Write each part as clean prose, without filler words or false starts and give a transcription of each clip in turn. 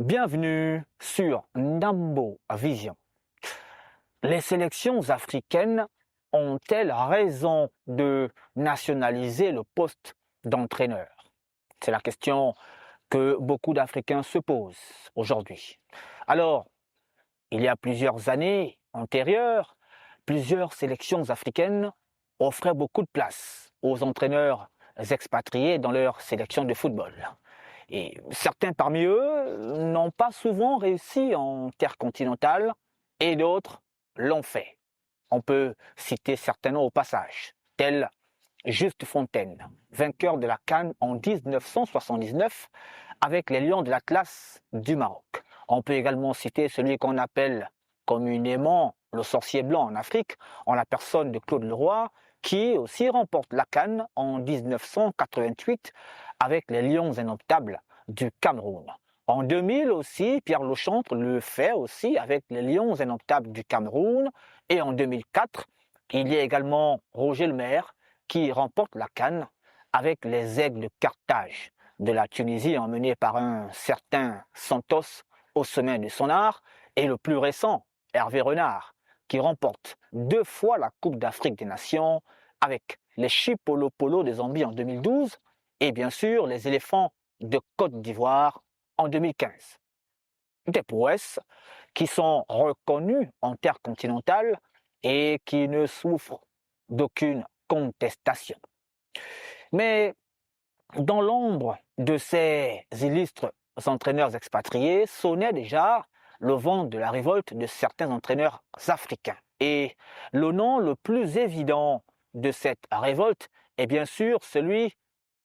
Bienvenue sur Nambo Vision. Les sélections africaines ont-elles raison de nationaliser le poste d'entraîneur? C'est la question que beaucoup d'Africains se posent aujourd'hui. Alors, il y a plusieurs années antérieures, plusieurs sélections africaines offraient beaucoup de place aux entraîneurs expatriés dans leur sélection de football. Et certains parmi eux n'ont pas souvent réussi en terre continentale et d'autres l'ont fait. On peut citer certains noms au passage, tels Juste Fontaine, vainqueur de la CAN en 1979 avec les Lions de l'Atlas du Maroc. On peut également citer celui qu'on appelle communément le sorcier blanc en Afrique, en la personne de Claude Leroy, qui aussi remporte la CAN en 1988 avec les Lions indomptables du Cameroun. En 2000 aussi, Pierre Lechantre le fait aussi avec les Lions indomptables du Cameroun. Et en 2004, il y a également Roger Lemaire qui remporte la CAN avec les Aigles de Carthage de la Tunisie emmenés par un certain Santos au sommet de son art. Et le plus récent, Hervé Renard, qui remporte 2 fois la Coupe d'Afrique des Nations avec les Chipolo de Zambie en 2012 et bien sûr les éléphants de Côte d'Ivoire en 2015. Des prouesses qui sont reconnues en terre continentale et qui ne souffrent d'aucune contestation. Mais dans l'ombre de ces illustres entraîneurs expatriés sonnait déjà le vent de la révolte de certains entraîneurs africains. Et le nom le plus évident de cette révolte est bien sûr celui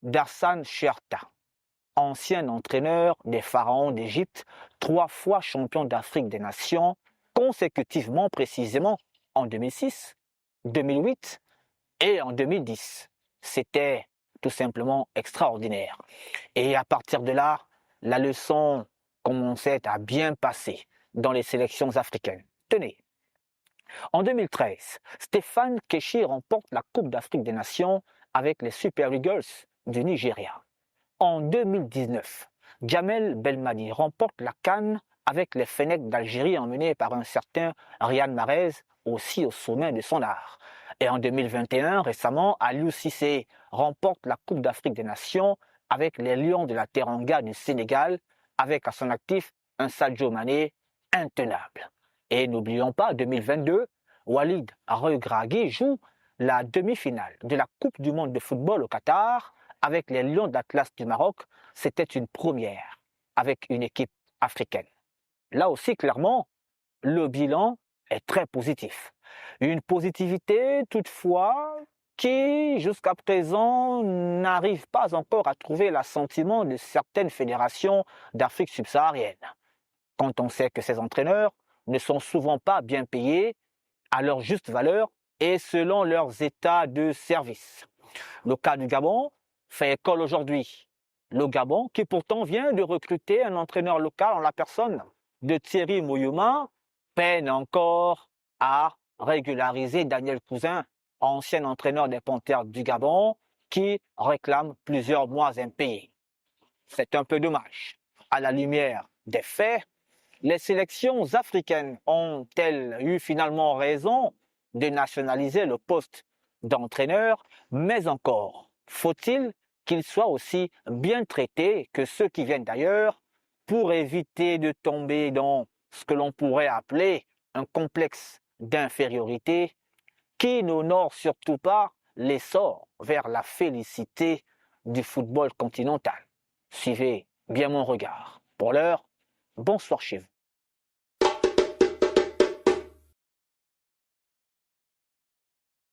d'Hassane Cherta, ancien entraîneur des pharaons d'Égypte, 3 fois champion d'Afrique des Nations, consécutivement précisément en 2006, 2008 et en 2010. C'était tout simplement extraordinaire. Et à partir de là, la leçon commençait à bien passer dans les sélections africaines. Tenez, en 2013, Stéphane Keshi remporte la Coupe d'Afrique des Nations avec les Super Eagles du Nigeria. En 2019, Djamel Belmadi remporte la CAN avec les Fennecs d'Algérie emmenés par un certain Riyad Mahrez, aussi au sommet de son art. Et en 2021, récemment, Aliou Cissé remporte la Coupe d'Afrique des Nations avec les Lions de la Teranga du Sénégal, avec à son actif un Sadio Mané intenable. Et n'oublions pas, 2022, Walid Regragui joue la demi-finale de la Coupe du monde de football au Qatar avec les Lions d'Atlas du Maroc. C'était une première avec une équipe africaine. Là aussi, clairement, le bilan est très positif. Une positivité, toutefois, qui, jusqu'à présent, n'arrive pas encore à trouver l'assentiment de certaines fédérations d'Afrique subsaharienne. Quand on sait que ces entraîneurs ne sont souvent pas bien payés à leur juste valeur et selon leurs états de service. Le cas du Gabon fait école aujourd'hui. Le Gabon, qui pourtant vient de recruter un entraîneur local en la personne de Thierry Mouyouma, peine encore à régulariser Daniel Cousin, ancien entraîneur des Panthères du Gabon, qui réclame plusieurs mois impayés. C'est un peu dommage. À la lumière des faits, les sélections africaines ont-elles eu finalement raison de nationaliser le poste d'entraîneur? Mais encore, faut-il qu'ils soient aussi bien traités que ceux qui viennent d'ailleurs pour éviter de tomber dans ce que l'on pourrait appeler un complexe d'infériorité qui n'honore surtout pas l'essor vers la félicité du football continental. Suivez bien mon regard. Pour l'heure, bonsoir chez vous.